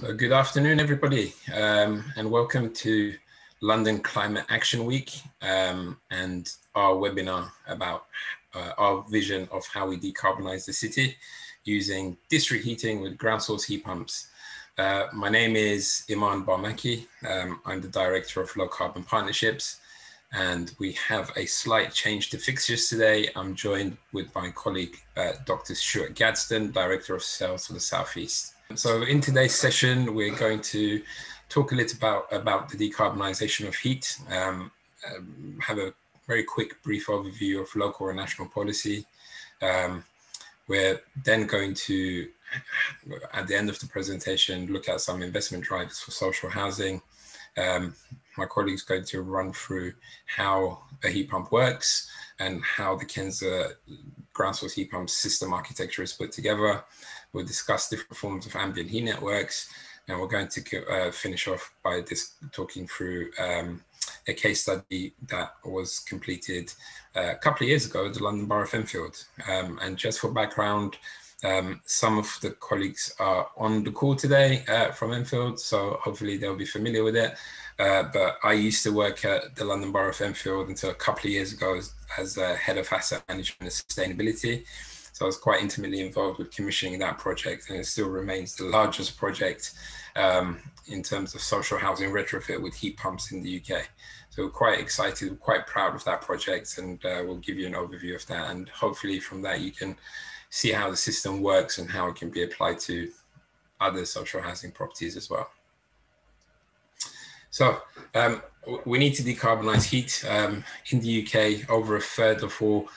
So good afternoon, everybody, and welcome to London Climate Action Week and our webinar about our vision of how we decarbonize the city using district heating with ground source heat pumps. My name is Iman Barmaki. I'm the Director of Low Carbon Partnerships, and we have a slight change to fixtures today. I'm joined with my colleague, Dr. Stuart Gadsden, Director of Sales for the Southeast. So in today's session, we're going to talk a little about the decarbonisation of heat, have a very quick brief overview of local and national policy. We're then going to, at the end of the presentation, look at some investment drivers for social housing. My colleague's going to run through how a heat pump works and how the Kensa ground source heat pump system architecture is put together. We'll discuss different forms of ambient heat networks, and we're going to finish off by talking through a case study that was completed a couple of years ago at the London Borough of Enfield. And just for background, some of the colleagues are on the call today from Enfield, so hopefully they'll be familiar with it. But I used to work at the London Borough of Enfield until a couple of years ago as head of asset management and sustainability. So I was quite intimately involved with commissioning that project, and it still remains the largest project in terms of social housing retrofit with heat pumps in the UK. So we're quite excited, we're quite proud of that project, and we'll give you an overview of that. And hopefully from that you can see how the system works and how it can be applied to other social housing properties as well. So we need to decarbonise heat. In the UK, over a third of all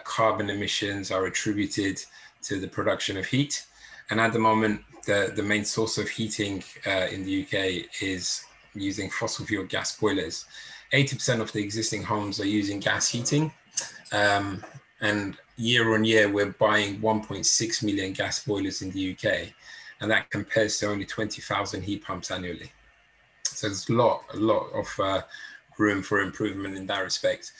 carbon emissions are attributed to the production of heat. And at the moment, the main source of heating in the UK is using fossil fuel gas boilers. 80% of the existing homes are using gas heating. And year on year, we're buying 1.6 million gas boilers in the UK. And that compares to only 20,000 heat pumps annually. So there's a lot of room for improvement in that respect.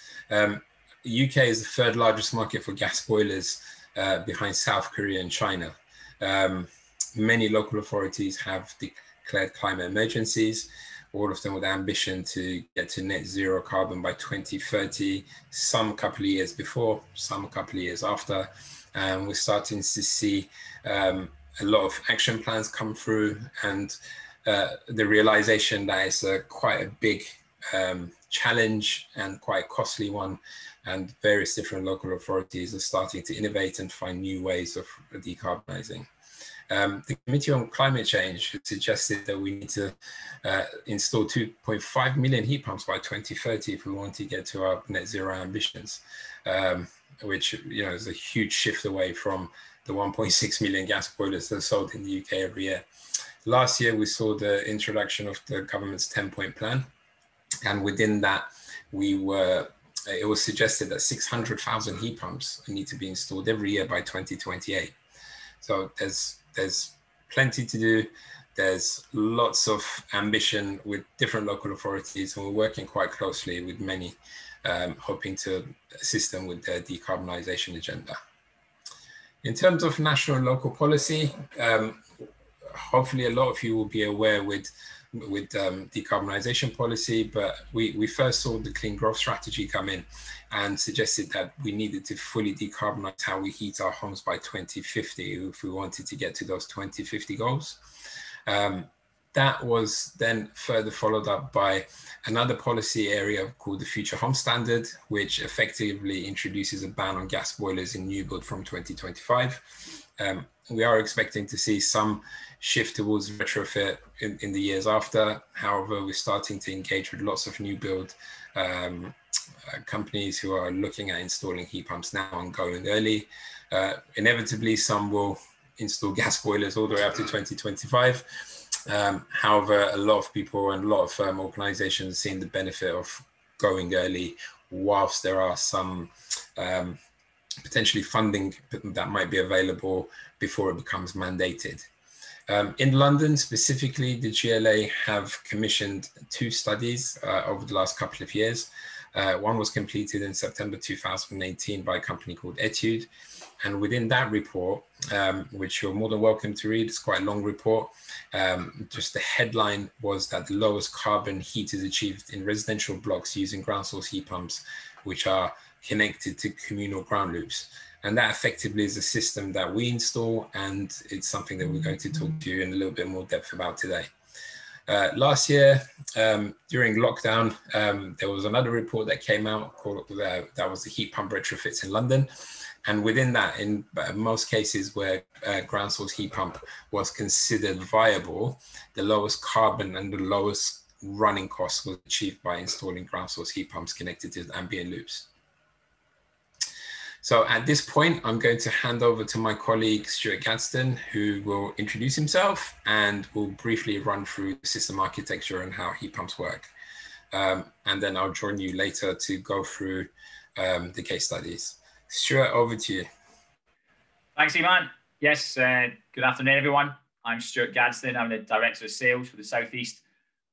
UK is the third largest market for gas boilers behind South Korea and China. Many local authorities have declared climate emergencies, all of them with ambition to get to net zero carbon by 2030, some a couple of years before, some a couple of years after. And we're starting to see a lot of action plans come through, and the realization that it's quite a big challenge and quite costly one, and various different local authorities are starting to innovate and find new ways of decarbonising. The Committee on Climate Change suggested that we need to install 2.5 million heat pumps by 2030 if we want to get to our net zero ambitions, which is a huge shift away from the 1.6 million gas boilers that are sold in the UK every year. Last year, we saw the introduction of the government's 10-point plan. And within that, it was suggested that 600,000 heat pumps need to be installed every year by 2028. So there's plenty to do. There's lots of ambition with different local authorities, and we're working quite closely with many, hoping to assist them with their decarbonisation agenda. In terms of national and local policy, hopefully a lot of you will be aware with decarbonisation policy, but we first saw the Clean Growth Strategy come in and suggested that we needed to fully decarbonise how we heat our homes by 2050 if we wanted to get to those 2050 goals. That was then further followed up by another policy area called the Future Home Standard, which effectively introduces a ban on gas boilers in new build from 2025. We are expecting to see some shift towards retrofit in the years after. However, we're starting to engage with lots of new build companies who are looking at installing heat pumps now and going early. Inevitably, some will install gas boilers all the way up to 2025. However, a lot of people and a lot of organizations seeing the benefit of going early, whilst there are some potentially funding that might be available before it becomes mandated. In London specifically, the GLA have commissioned 2 studies over the last couple of years. One was completed in September 2018 by a company called Etude. And within that report, which you're more than welcome to read, it's quite a long report, just the headline was that the lowest carbon heat is achieved in residential blocks using ground source heat pumps, which are connected to communal ground loops. And that effectively is a system that we install, and it's something that we're going to talk to you in a little bit more depth about today. Last year, during lockdown, there was another report that came out called, that was the heat pump retrofits in London. And within that, in most cases where ground source heat pump was considered viable, the lowest carbon and the lowest running cost was achieved by installing ground source heat pumps connected to ambient loops. So at this point, I'm going to hand over to my colleague, Stuart Gadsden, who will introduce himself and will briefly run through the system architecture and how heat pumps work. And then I'll join you later to go through the case studies. Stuart, over to you. Thanks, Iman. Yes, good afternoon, everyone. I'm Stuart Gadsden. I'm the Director of Sales for the Southeast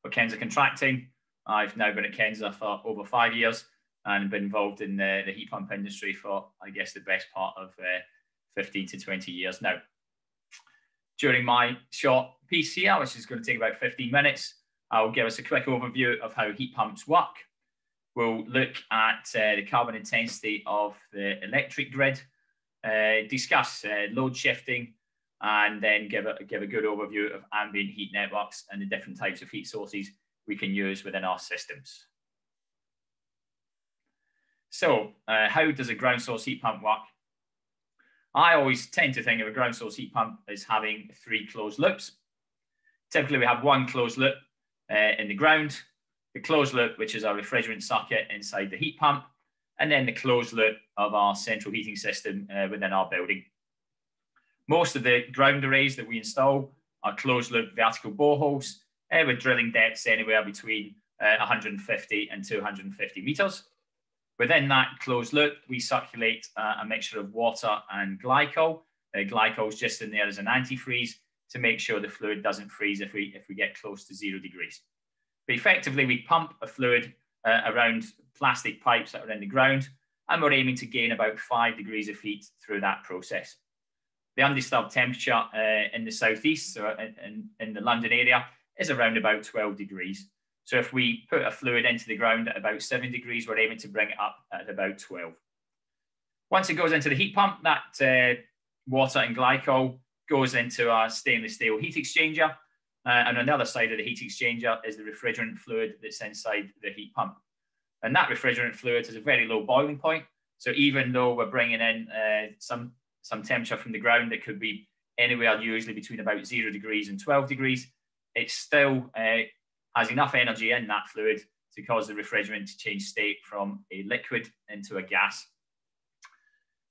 for Kensa Contracting. I've now been at Kensa for over 5 years and been involved in the heat pump industry for, I guess, the best part of 15 to 20 years now. During my short piece here, which is going to take about 15 minutes, I'll give us a quick overview of how heat pumps work. We'll look at the carbon intensity of the electric grid, discuss load shifting, and then give a good overview of ambient heat networks and the different types of heat sources we can use within our systems. So how does a ground source heat pump work? I always tend to think of a ground source heat pump as having 3 closed loops. Typically, we have one closed loop in the ground, the closed loop, which is our refrigerant circuit inside the heat pump, and then the closed loop of our central heating system within our building. Most of the ground arrays that we install are closed loop vertical boreholes with drilling depths anywhere between 150 and 250 meters. Within that closed loop, we circulate a mixture of water and glycol. Glycol is just in there as an antifreeze to make sure the fluid doesn't freeze if we get close to 0 degrees. But effectively, we pump a fluid around plastic pipes that are in the ground, and we're aiming to gain about 5 degrees of heat through that process. The undisturbed temperature in the southeast, so in the London area, is around about 12 degrees. So if we put a fluid into the ground at about 7 degrees, we're aiming to bring it up at about 12. Once it goes into the heat pump, that water and glycol goes into our stainless steel heat exchanger. And on the other side of the heat exchanger is the refrigerant fluid that's inside the heat pump. And that refrigerant fluid has a very low boiling point. So even though we're bringing in some temperature from the ground that could be anywhere usually between about 0 degrees and 12 degrees, it still has enough energy in that fluid to cause the refrigerant to change state from a liquid into a gas.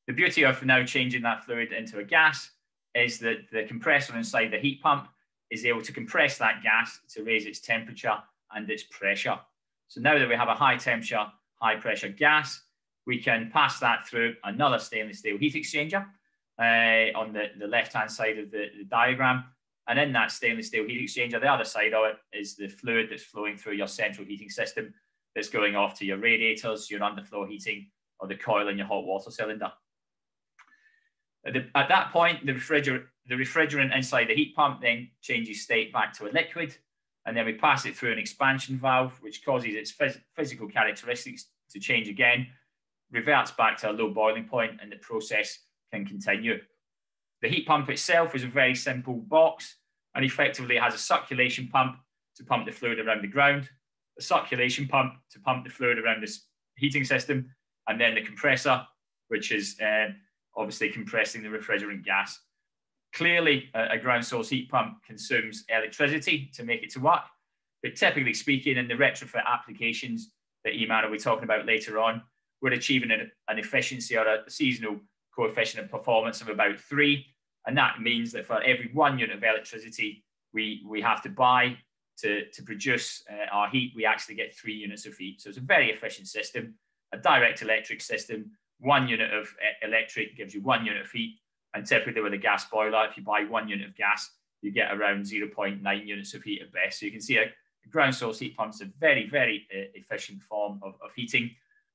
The beauty of now changing that fluid into a gas is that the compressor inside the heat pump is able to compress that gas to raise its temperature and its pressure. So now that we have a high temperature, high pressure gas, we can pass that through another stainless steel heat exchanger on the left-hand side of the diagram. And in that stainless steel heat exchanger, the other side of it is the fluid that's flowing through your central heating system that's going off to your radiators, your underfloor heating, or the coil in your hot water cylinder. At that point, the refrigerant inside the heat pump then changes state back to a liquid, and then we pass it through an expansion valve, which causes its physical characteristics to change again, reverts back to a low boiling point, and the process can continue. The heat pump itself is a very simple box and effectively has a circulation pump to pump the fluid around the ground, a circulation pump to pump the fluid around this heating system, and then the compressor, which is obviously compressing the refrigerant gas. Clearly, a ground source heat pump consumes electricity to make it to work, but typically speaking, in the retrofit applications that Iman will be talking about later on, we're achieving an efficiency or a seasonal coefficient of performance of about 3, and that means that for every 1 unit of electricity we have to buy to produce our heat, we actually get 3 units of heat. So it's a very efficient system, a direct electric system. 1 unit of electric gives you 1 unit of heat, and typically with a gas boiler, if you buy 1 unit of gas, you get around 0.9 units of heat at best. So you can see ground source heat pump is a very, very efficient form of heating.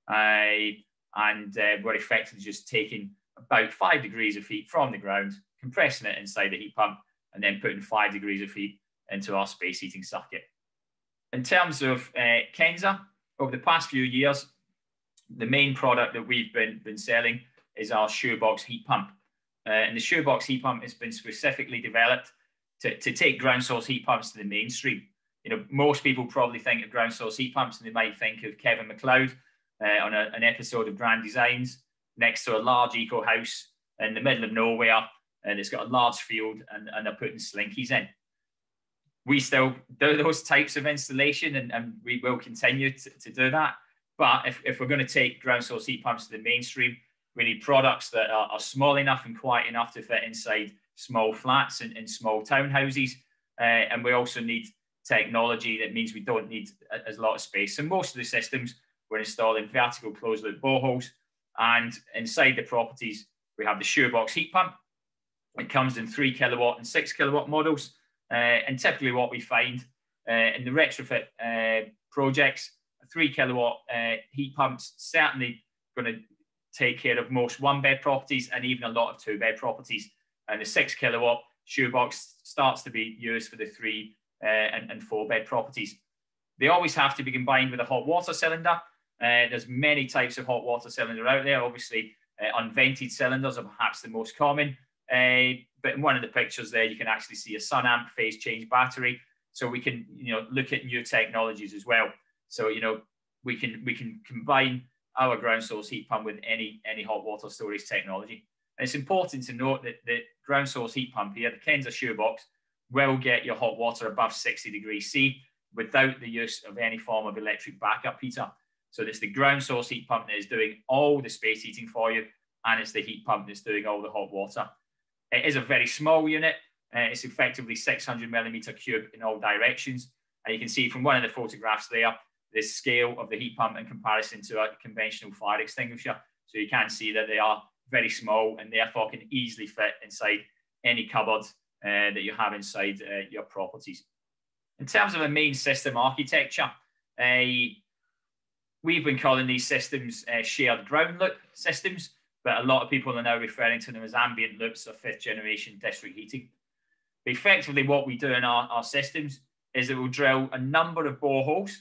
And we're effectively just taking about 5 degrees of heat from the ground, compressing it inside the heat pump, and then putting 5 degrees of heat into our space heating circuit. In terms of Kensa, over the past few years, the main product that we've been selling is our shoebox heat pump. And the shoebox heat pump has been specifically developed to take ground source heat pumps to the mainstream. You know, most people probably think of ground source heat pumps and they might think of Kevin MacLeod on an episode of Grand Designs next to a large eco house in the middle of nowhere, and it's got a large field, and they're putting slinkies in. We still do those types of installation, and we will continue to do that. But if we're going to take ground source heat pumps to the mainstream, we need products that are small enough and quiet enough to fit inside small flats and small townhouses. And we also need technology that means we don't need a lot of space. So most of the systems, we're installing vertical closed loop boreholes. And inside the properties, we have the shoebox heat pump. It comes in 3 kilowatt and 6 kilowatt models. And typically what we find in the retrofit projects, 3 kilowatt heat pumps certainly going to take care of most 1-bed properties and even a lot of 2-bed properties. And the 6 kilowatt shoebox starts to be used for the 3 and 4-bed properties. They always have to be combined with a hot water cylinder. There's many types of hot water cylinder out there. Obviously, unvented cylinders are perhaps the most common. But in one of the pictures there, you can actually see a sun amp phase change battery. So we can, look at new technologies as well. So, we can combine our ground source heat pump with any hot water storage technology. And it's important to note that the ground source heat pump here, the Kensa shoebox, will get your hot water above 60 degrees C without the use of any form of electric backup heater. So it's the ground source heat pump that is doing all the space heating for you, and it's the heat pump that's doing all the hot water. It is a very small unit. It's effectively 600 millimeter cube in all directions. And you can see from one of the photographs there, the scale of the heat pump in comparison to a conventional fire extinguisher. So you can see that they are very small and therefore can easily fit inside any cupboard that you have inside your properties. In terms of a main system architecture, we've been calling these systems shared ground loop systems, but a lot of people are now referring to them as ambient loops or 5th generation district heating. But effectively what we do in our systems is that we'll drill a number of boreholes,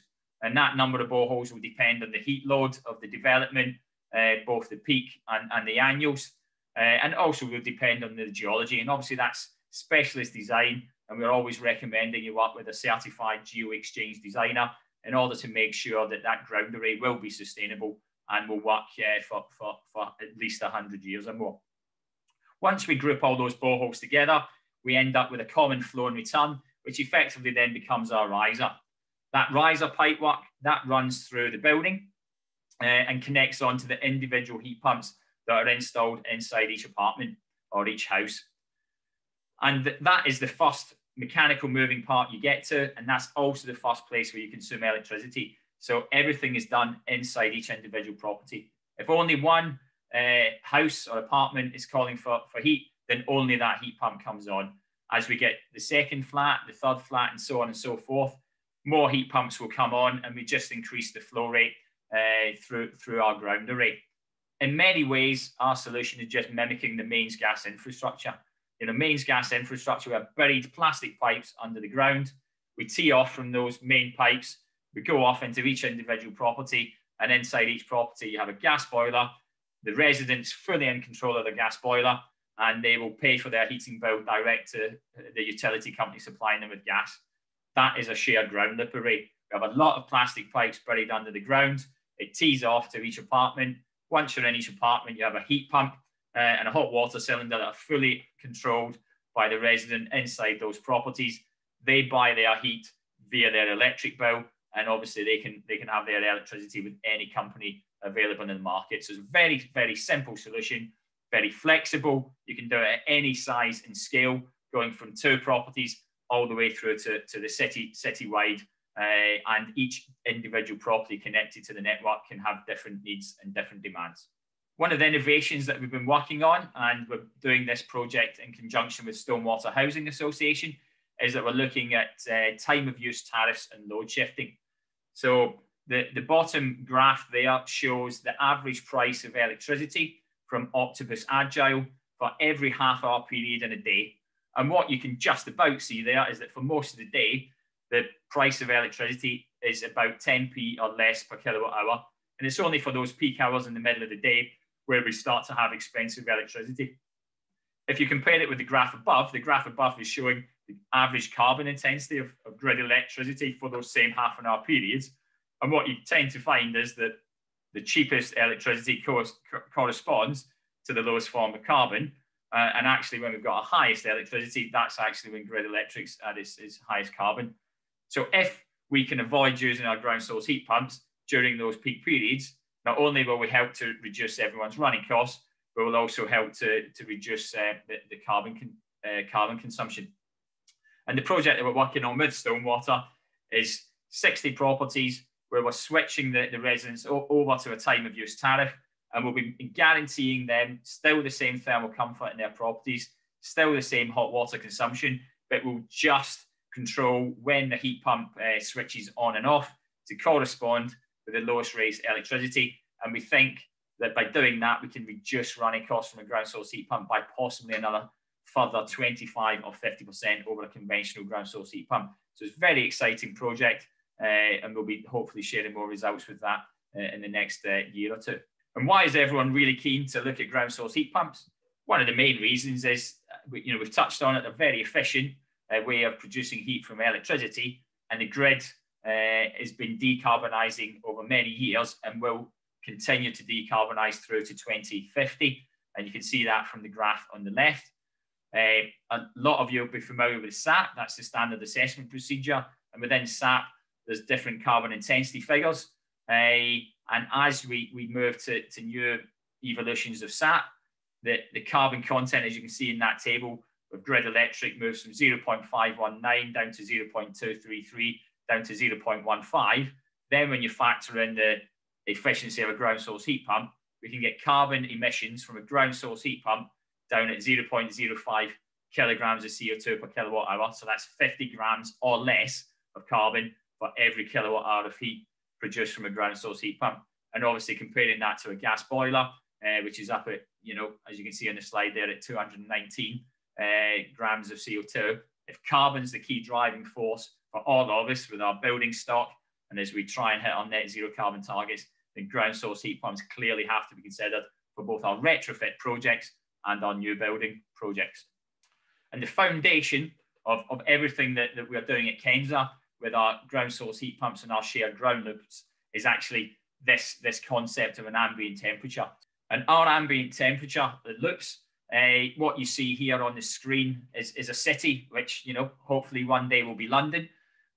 and that number of boreholes will depend on the heat load of the development, both the peak and the annuals, and also will depend on the geology. And obviously that's specialist design, and we're always recommending you work with a certified geo-exchange designer in order to make sure that that ground array will be sustainable and will work for at least 100 years or more. Once we group all those boreholes together, we end up with a common flow and return, which effectively then becomes our riser. That riser pipework, that runs through the building and connects onto the individual heat pumps that are installed inside each apartment or each house. And that is the first mechanical moving part you get to, and that's also the first place where you consume electricity. So everything is done inside each individual property. If only one house or apartment is calling for heat, then only that heat pump comes on. As we get the second flat, the third flat, and so on and so forth, more heat pumps will come on, and we just increase the flow rate through our ground array. In many ways, our solution is just mimicking the mains gas infrastructure. Mains gas infrastructure, we have buried plastic pipes under the ground. We tee off from those main pipes. We go off into each individual property, and inside each property, you have a gas boiler. The residents fully in control of the gas boiler, and they will pay for their heating bill direct to the utility company supplying them with gas. That is a shared ground loop array. We have a lot of plastic pipes buried under the ground. It tees off to each apartment. Once you're in each apartment, you have a heat pump and a hot water cylinder that are fully controlled by the resident inside those properties. They buy their heat via their electric bill, and obviously they can have their electricity with any company available in the market. So it's a very, very simple solution, very flexible. You can do it at any size and scale, going from 2 properties all the way through to the citywide, and each individual property connected to the network can have different needs and different demands. One of the innovations that we've been working on, and we're doing this project in conjunction with Stormwater Housing Association, is that we're looking at time of use tariffs and load shifting. So the bottom graph there shows the average price of electricity from Octopus Agile for every half-hour period in a day. And what you can just about see there is that for most of the day, the price of electricity is about 10p or less per kilowatt hour. And it's only for those peak hours in the middle of the day where we start to have expensive electricity. If you compare it with the graph above is showing the average carbon intensity of grid electricity for those same half an hour periods. And what you tend to find is that the cheapest electricity corresponds to the lowest form of carbon. And actually, when we've got our highest electricity, that's actually when grid electric's at its highest carbon. So if we can avoid using our ground source heat pumps during those peak periods, not only will we help to reduce everyone's running costs, but will also help to reduce the carbon consumption. And the project that we're working on with Stonewater is 60 properties where we're switching the residents over to a time of use tariff, and we'll be guaranteeing them still the same thermal comfort in their properties, still the same hot water consumption, but we'll just control when the heat pump switches on and off to correspond with the lowest raised electricity. And we think that by doing that, we can reduce running costs from a ground source heat pump by possibly another further 25 or 50% over a conventional ground source heat pump. So it's a very exciting project, and we'll be hopefully sharing more results with that in the next year or two. And why is everyone really keen to look at ground source heat pumps? One of the main reasons is, we've touched on it, a very efficient way of producing heat from electricity, and the grid has been decarbonising over many years and will continue to decarbonise through to 2050. And you can see that from the graph on the left. A lot of you will be familiar with SAP, that's the standard assessment procedure. And within SAP, there's different carbon intensity figures. And as we move to new evolutions of SAP, the carbon content, as you can see in that table, with grid electric moves from 0.519 down to 0.233, down to 0.15. Then when you factor in the efficiency of a ground source heat pump, we can get carbon emissions from a ground source heat pump down at 0.05 kilograms of CO2 per kilowatt hour. So that's 50 grams or less of carbon for every kilowatt hour of heat produced from a ground source heat pump. And obviously comparing that to a gas boiler, which is up at, as you can see on the slide there, at 219 grams of CO2. If carbon's the key driving force for all of us with our building stock, and as we try and hit our net zero carbon targets, then ground source heat pumps clearly have to be considered for both our retrofit projects and our new building projects. And the foundation of everything that we are doing at Kensa with our ground source heat pumps and our shared ground loops is actually this concept of an ambient temperature. And our ambient temperature, the loops, what you see here on the screen is a city, which, hopefully one day will be London.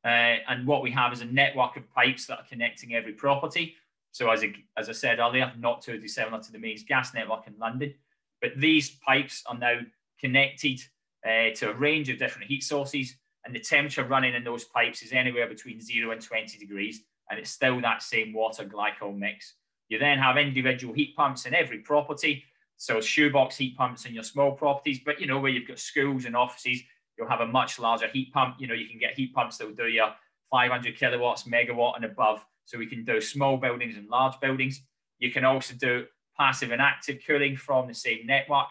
And what we have is a network of pipes that are connecting every property. So as I said earlier, not too dissimilar to the mains gas network in London. But these pipes are now connected to a range of different heat sources, and the temperature running in those pipes is anywhere between 0 and 20 degrees, and it's still that same water glycol mix. You then have individual heat pumps in every property, so shoebox heat pumps in your small properties, but where you've got schools and offices, you'll have a much larger heat pump. You can get heat pumps that will do your 500 kilowatts, megawatt and above, so we can do small buildings and large buildings. You can also do passive and active cooling from the same network.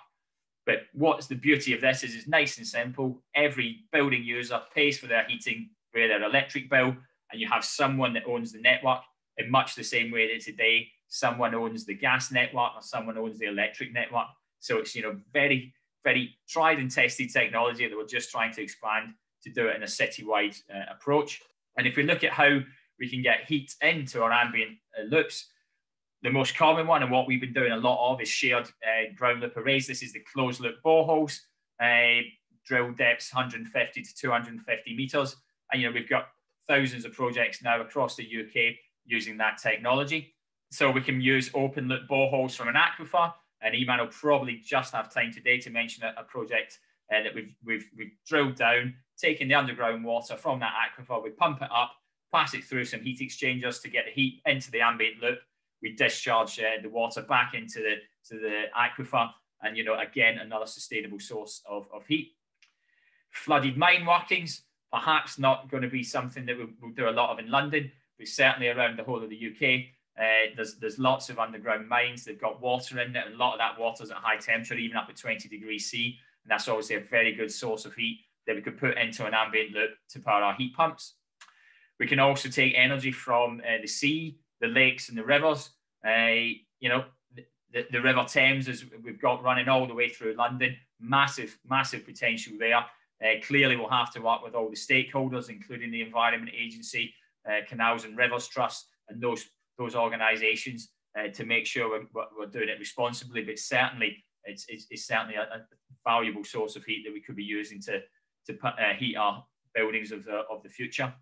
But what's the beauty of this is it's nice and simple. Every building user pays for their heating via their electric bill, and you have someone that owns the network in much the same way that today someone owns the gas network or someone owns the electric network. So it's very, very tried and tested technology that we're just trying to expand to do it in a citywide approach. And if we look at how we can get heat into our ambient loops, the most common one, and what we've been doing a lot of, is shared ground loop arrays. This is the closed loop boreholes, drill depths 150 to 250 meters. And we've got thousands of projects now across the UK using that technology. So we can use open loop boreholes from an aquifer, and Eman will probably just have time today to mention a project that we've drilled down, taken the underground water from that aquifer, we pump it up, pass it through some heat exchangers to get the heat into the ambient loop. We discharge the water back into the aquifer, and again, another sustainable source of heat. Flooded mine workings, perhaps not going to be something that we'll do a lot of in London, but certainly around the whole of the UK. There's lots of underground mines. They've got water in it, and a lot of that water is at high temperature, even up at 20 degrees C. And that's obviously a very good source of heat that we could put into an ambient loop to power our heat pumps. We can also take energy from the sea, the lakes and the rivers. You know, the River Thames, as we've got running all the way through London, massive potential there. Clearly, we'll have to work with all the stakeholders, including the Environment Agency, Canals and Rivers Trust, and those organisations to make sure we're doing it responsibly. But certainly, it's certainly a valuable source of heat that we could be using to heat our buildings of the future.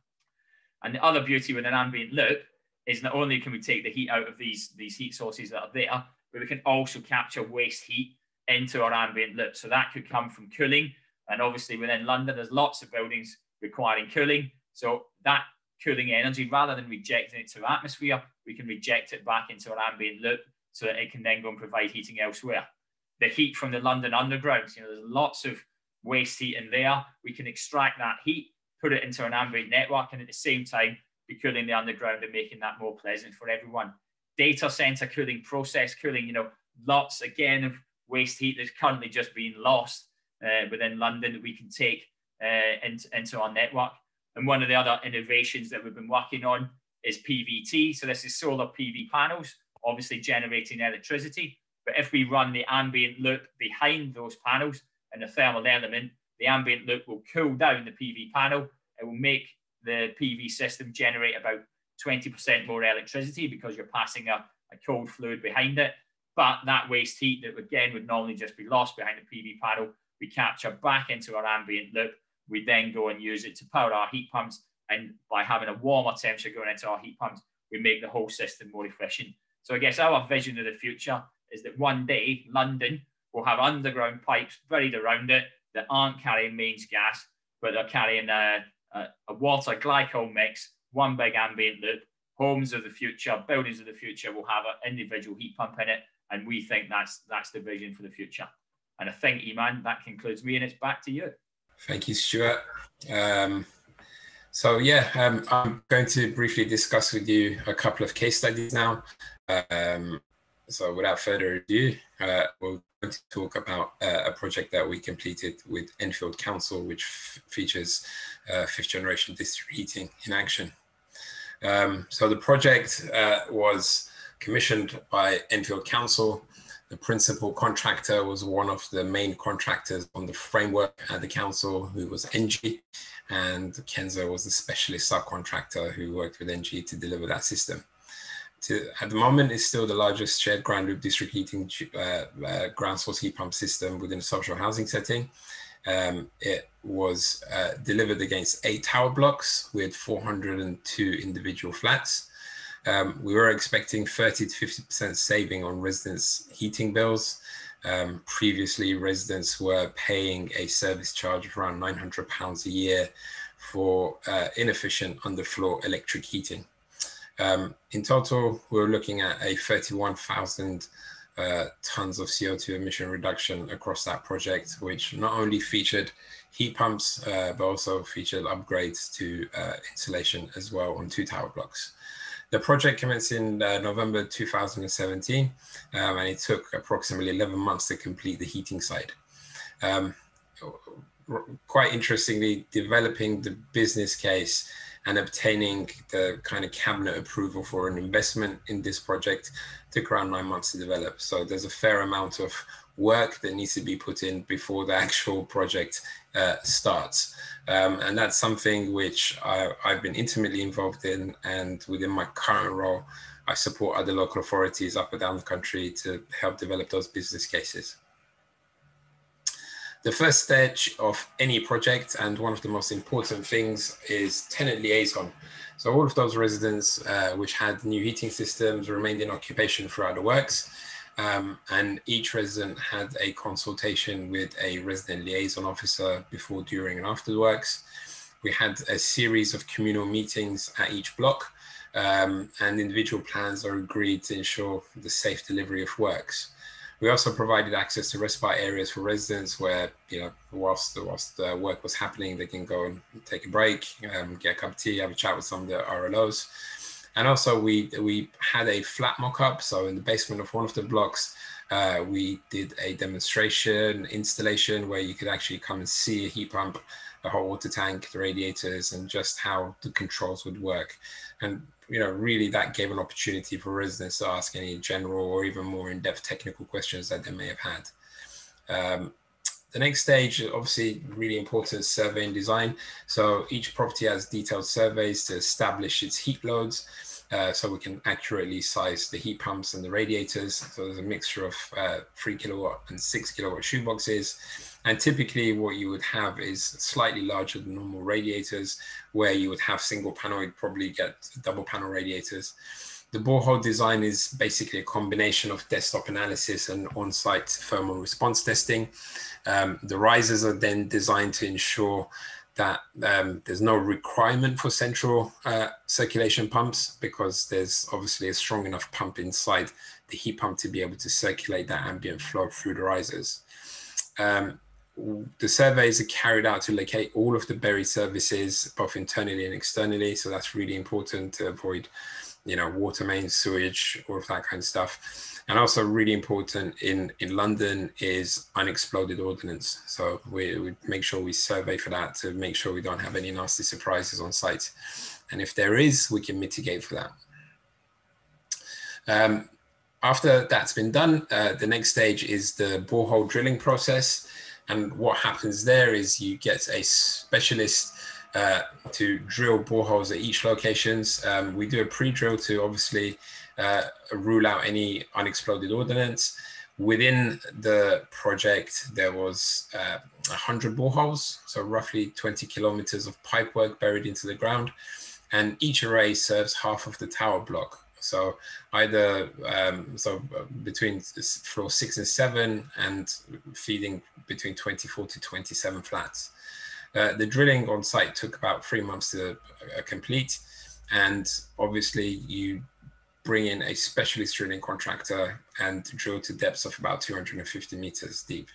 And the other beauty with an ambient loop is not only can we take the heat out of these heat sources that are there, but we can also capture waste heat into our ambient loop. So that could come from cooling. And obviously within London, there's lots of buildings requiring cooling. So that cooling energy, rather than rejecting it to the atmosphere, we can reject it back into our ambient loop so that it can then go and provide heating elsewhere. The heat from the London Underground, you know, there's lots of waste heat in there. We can extract that heat, put it into an ambient network, and at the same time be cooling the underground and making that more pleasant for everyone. Data center cooling, process cooling, you know, lots again of waste heat that's currently just being lost within London that we can take into our network. And one of the other innovations that we've been working on is PVT. So this is solar PV panels, obviously generating electricity. But if we run the ambient loop behind those panels and the thermal element, the ambient loop will cool down the PV panel. It will make the PV system generate about 20% more electricity because you're passing a cold fluid behind it. But that waste heat that again would normally just be lost behind the PV panel, we capture back into our ambient loop. We then go and use it to power our heat pumps. And by having a warmer temperature going into our heat pumps, we make the whole system more efficient. So I guess our vision of the future is that one day London will have underground pipes buried around it that aren't carrying mains gas, but they're carrying a water glycol mix, one big ambient loop. Homes of the future, buildings of the future will have an individual heat pump in it. And we think that's the vision for the future. And I think, Iman, that concludes me, and it's back to you. Thank you, Stuart. So yeah, I'm going to briefly discuss with you a couple of case studies now. So without further ado, we're going to talk about a project that we completed with Enfield Council, which features fifth generation district heating in action. So the project was commissioned by Enfield Council. The principal contractor was one of the main contractors on the framework at the council, who was NG, and Kensa was the specialist subcontractor who worked with NG to deliver that system. At the moment, it's still the largest shared ground loop district heating ground source heat pump system within a social housing setting. It was delivered against 8 tower blocks with 402 individual flats. We were expecting 30 to 50% saving on residents' heating bills. Previously, residents were paying a service charge of around £900 a year for inefficient underfloor electric heating. In total, we're looking at a 31,000 tons of CO2 emission reduction across that project, which not only featured heat pumps, but also featured upgrades to insulation as well on 2 tower blocks. The project commenced in November 2017, and it took approximately 11 months to complete the heating side. Quite interestingly, developing the business case and obtaining the kind of cabinet approval for an investment in this project took around 9 months to develop. So there's a fair amount of work that needs to be put in before the actual project starts. And that's something which I've been intimately involved in, and within my current role, I support other local authorities up and down the country to help develop those business cases. The first stage of any project, and one of the most important things, is tenant liaison. So all of those residents which had new heating systems remained in occupation throughout the works. And each resident had a consultation with a resident liaison officer before, during, and after the works. We had a series of communal meetings at each block, and individual plans are agreed to ensure the safe delivery of works. We also provided access to respite areas for residents where, you know, whilst the work was happening, they can go and take a break, get a cup of tea, have a chat with some of the RLOs. And also we had a flat mock-up. So in the basement of one of the blocks, we did a demonstration installation where you could actually come and see a heat pump, a hot water tank, the radiators, and just how the controls would work. And, you know, really that gave an opportunity for residents to ask any general or even more in-depth technical questions that they may have had. The next stage, obviously really important, survey and design. So each property has detailed surveys to establish its heat loads, so we can accurately size the heat pumps and the radiators. So there's a mixture of 3 kilowatt and 6 kilowatt shoeboxes. And typically what you would have is slightly larger than normal radiators, where you would have single panel, you'd probably get double panel radiators. The borehole design is basically a combination of desktop analysis and on-site thermal response testing. The risers are then designed to ensure that there's no requirement for central circulation pumps, because there's obviously a strong enough pump inside the heat pump to be able to circulate that ambient flow through the risers. The surveys are carried out to locate all of the buried services, both internally and externally. So that's really important to avoid, you know, water mains, sewage, all of that kind of stuff. And also really important in London is unexploded ordnance. So we make sure we survey for that to make sure we don't have any nasty surprises on site. And if there is, we can mitigate for that. After that's been done, the next stage is the borehole drilling process. And what happens there is you get a specialist to drill boreholes at each locations. We do a pre-drill to obviously rule out any unexploded ordnance. Within the project, there was 100 boreholes, so roughly 20 kilometers of pipework buried into the ground. And each array serves half of the tower block. So either between floor 6 and 7 and feeding between 24 to 27 flats. The drilling on site took about 3 months to complete. And obviously you bring in a specialist drilling contractor and drill to depths of about 250 meters deep.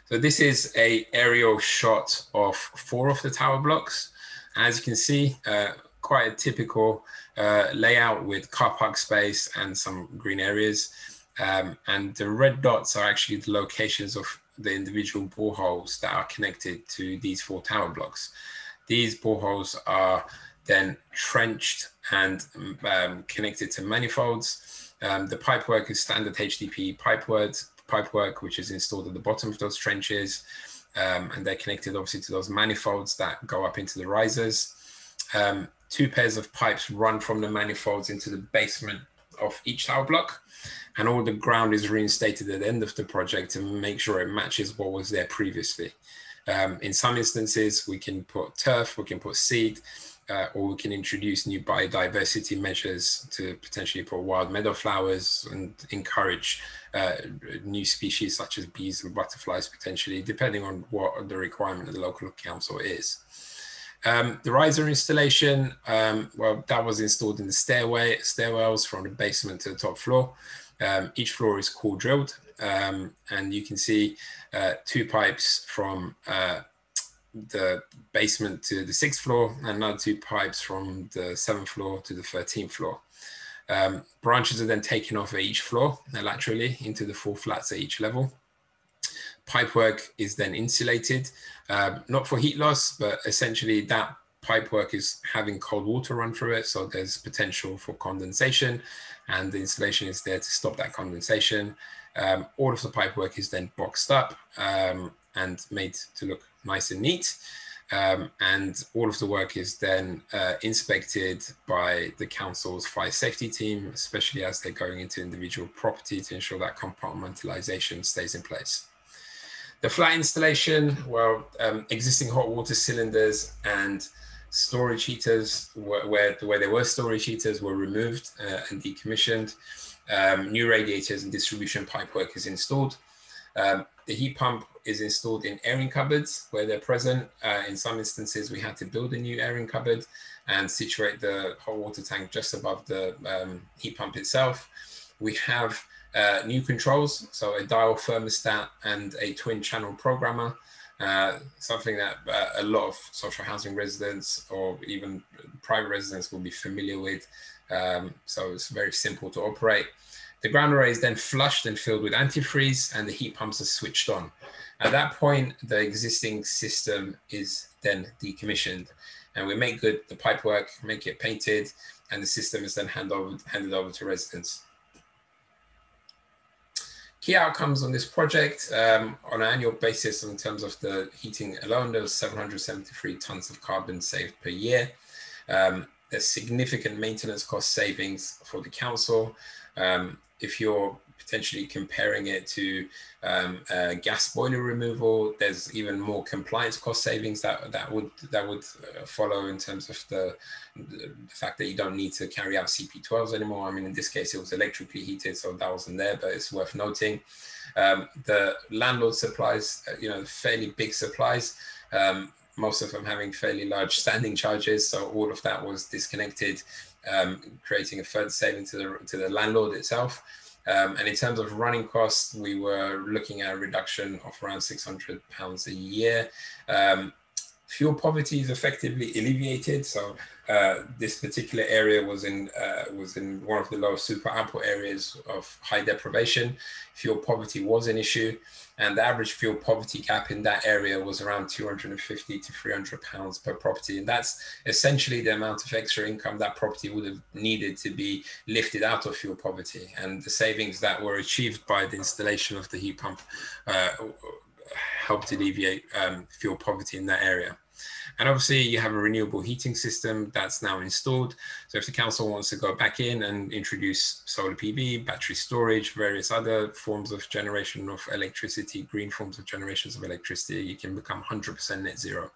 So this is an aerial shot of 4 of the tower blocks. As you can see, quite a typical layout with car park space and some green areas. And the red dots are actually the locations of the individual boreholes that are connected to these 4 tower blocks. These boreholes are then trenched and connected to manifolds. The pipework is standard HDPE pipework, which is installed at the bottom of those trenches. And they're connected obviously to those manifolds that go up into the risers. 2 pairs of pipes run from the manifolds into the basement of each tower block, and all the ground is reinstated at the end of the project to make sure it matches what was there previously. In some instances, we can put turf, we can put seed, or we can introduce new biodiversity measures to potentially put wild meadow flowers and encourage new species such as bees and butterflies potentially, depending on what the requirement of the local council is. The riser installation, well, that was installed in the stairwells from the basement to the top floor. Each floor is core drilled, and you can see 2 pipes from the basement to the 6th floor, and another 2 pipes from the 7th floor to the 13th floor. Branches are then taken off at each floor laterally into the 4 flats at each level. Pipework is then insulated, not for heat loss, but essentially that pipework is having cold water run through it, so there's potential for condensation, and the insulation is there to stop that condensation. All of the pipework is then boxed up and made to look nice and neat. And all of the work is then inspected by the council's fire safety team, especially as they're going into individual property to ensure that compartmentalization stays in place. The flat installation, well, existing hot water cylinders and storage heaters, where there were storage heaters, were removed and decommissioned. New radiators and distribution pipework is installed. The heat pump is installed in airing cupboards where they're present. In some instances, we had to build a new airing cupboard and situate the hot water tank just above the heat pump itself. We have new controls, so a dial thermostat and a twin channel programmer, something that a lot of social housing residents or even private residents will be familiar with. So it's very simple to operate. The ground array is then flushed and filled with antifreeze, and the heat pumps are switched on. At that point, the existing system is then decommissioned, and we make good the pipework, make it painted, and the system is then handed over to residents. Key outcomes on this project, on an annual basis in terms of the heating alone, there was 773 tons of carbon saved per year. There's significant maintenance cost savings for the council. If you're potentially comparing it to gas boiler removal, there's even more compliance cost savings that would follow in terms of the fact that you don't need to carry out CP12s anymore. I mean, in this case, it was electrically heated, so that wasn't there, but it's worth noting. The landlord supplies, fairly big supplies, most of them having fairly large standing charges, so all of that was disconnected, creating a further saving to the landlord itself. And in terms of running costs, we were looking at a reduction of around £600 a year. Fuel poverty is effectively alleviated. So this particular area was in one of the lowest super output areas of high deprivation. Fuel poverty was an issue, and the average fuel poverty gap in that area was around £250 to £300 per property. And that's essentially the amount of extra income that property would have needed to be lifted out of fuel poverty. And the savings that were achieved by the installation of the heat pump helped alleviate fuel poverty in that area. And obviously you have a renewable heating system that's now installed. So if the council wants to go back in and introduce solar PV, battery storage, various other forms of generation of electricity, green forms of generations of electricity, you can become 100% net zero.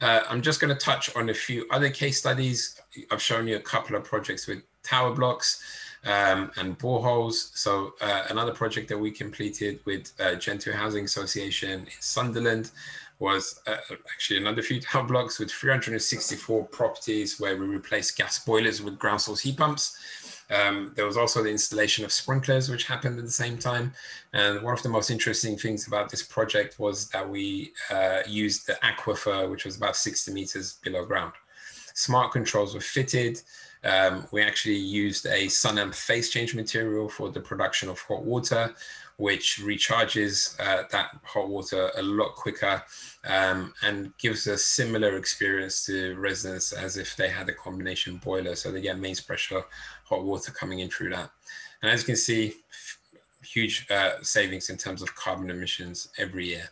I'm just going to touch on a few other case studies. I've shown you a couple of projects with tower blocks and boreholes. So another project that we completed with Gentoo Housing Association in Sunderland was actually another few tower blocks with 364 properties where we replaced gas boilers with ground source heat pumps. There was also the installation of sprinklers, which happened at the same time. And one of the most interesting things about this project was that we used the aquifer, which was about 60 meters below ground. Smart controls were fitted. We actually used a Sunamp phase change material for the production of hot water, which recharges that hot water a lot quicker and gives a similar experience to residents as if they had a combination boiler. So they get mains pressure hot water coming in through that. And as you can see, huge savings in terms of carbon emissions every year.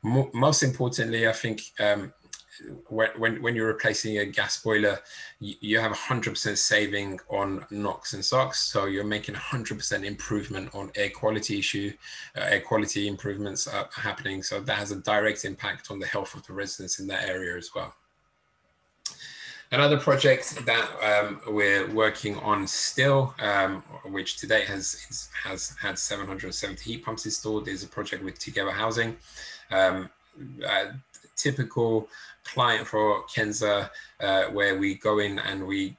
Most importantly, I think when you're replacing a gas boiler, you have 100% saving on NOx and SOx. So you're making 100% improvement on air quality air quality improvements are happening. So that has a direct impact on the health of the residents in that area as well. Another project that we're working on still, which today has had 770 heat pumps installed, is a project with Together Housing. Typical client for Kensa, where we go in and we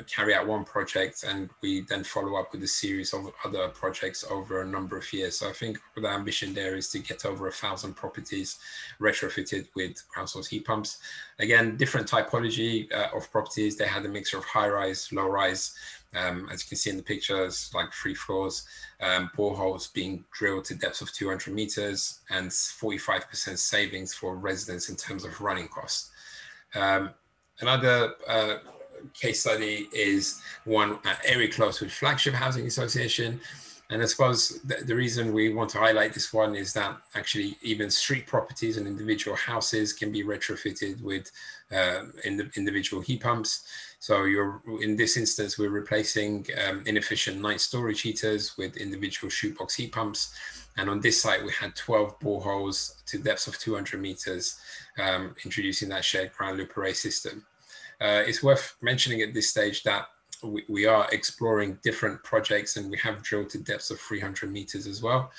carry out one project and we then follow up with a series of other projects over a number of years. So I think the ambition there is to get over 1,000 properties retrofitted with ground source heat pumps. Again, different typology of properties. They had a mixture of high rise, low rise. As you can see in the pictures, like 3 floors, boreholes being drilled to depths of 200 meters, and 45% savings for residents in terms of running costs. Another case study is one area close with Flagship Housing Association. And I suppose the reason we want to highlight this one is that actually even street properties and individual houses can be retrofitted with individual heat pumps. So in this instance, we're replacing inefficient night storage heaters with individual shoebox heat pumps. And on this site, we had 12 boreholes to depths of 200 meters, introducing that shared ground loop array system. It's worth mentioning at this stage that we are exploring different projects, and we have drilled to depths of 300 meters as well.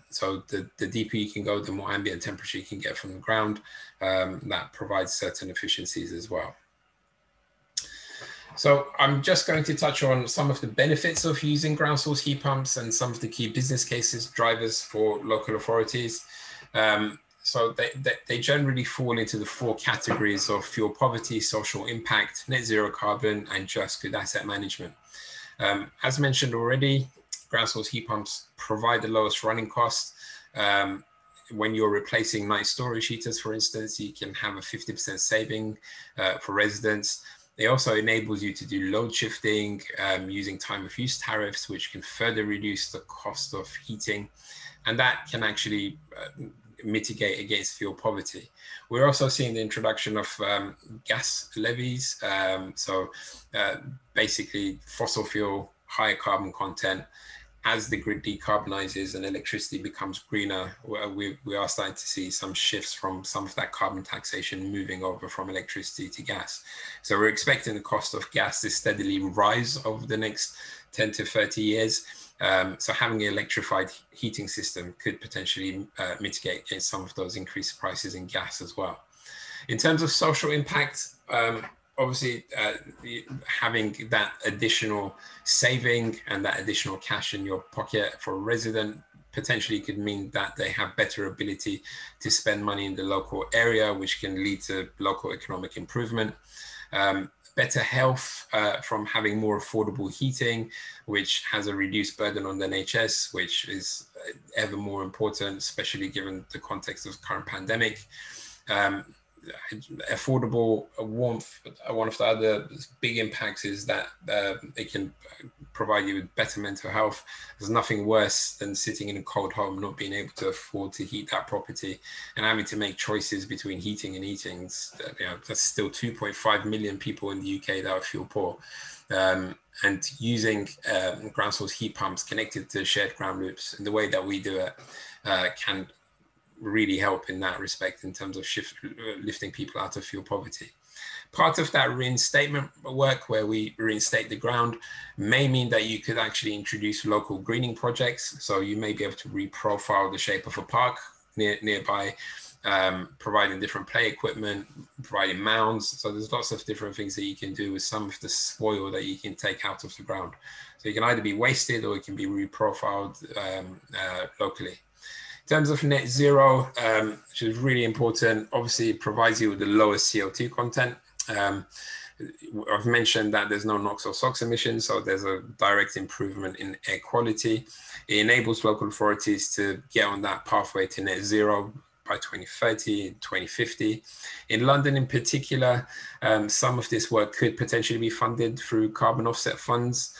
So the deeper you can go, the more ambient temperature you can get from the ground. That provides certain efficiencies as well. So I'm just going to touch on some of the benefits of using ground source heat pumps and some of the key business cases drivers for local authorities. So they generally fall into the 4 categories of fuel poverty, social impact, net zero carbon, and just good asset management. As mentioned already, ground source heat pumps provide the lowest running cost. When you're replacing night storage heaters, for instance, you can have a 50% saving for residents. It also enables you to do load shifting using time of use tariffs, which can further reduce the cost of heating. And that can actually mitigate against fuel poverty. We're also seeing the introduction of gas levies. Basically fossil fuel, higher carbon content. As the grid decarbonizes and electricity becomes greener, we are starting to see some shifts from some of that carbon taxation moving over from electricity to gas. So we're expecting the cost of gas to steadily rise over the next 10 to 30 years. So having an electrified heating system could potentially mitigate against some of those increased prices in gas as well. In terms of social impact, obviously, having that additional saving and that additional cash in your pocket for a resident potentially could mean that they have better ability to spend money in the local area, which can lead to local economic improvement. Better health from having more affordable heating, which has a reduced burden on the NHS, which is ever more important, especially given the context of the current pandemic. Affordable warmth, one of the other big impacts is that it can provide you with better mental health. There's nothing worse than sitting in a cold home, not being able to afford to heat that property and having to make choices between heating and eating. There's still 2.5 million people in the UK that are fuel poor. And using ground source heat pumps connected to shared ground loops in the way that we do it can really help in that respect in terms of lifting people out of fuel poverty. Part of that reinstatement work where we reinstate the ground may mean that you could actually introduce local greening projects. So you may be able to reprofile the shape of a park nearby, providing different play equipment, providing mounds. So there's lots of different things that you can do with some of the spoil that you can take out of the ground. So it can either be wasted or it can be reprofiled locally. In terms of net zero, which is really important, obviously it provides you with the lowest CO2 content. I've mentioned that there's no NOx or SOx emissions, so there's a direct improvement in air quality. It enables local authorities to get on that pathway to net zero by 2030, 2050. In London in particular, some of this work could potentially be funded through carbon offset funds.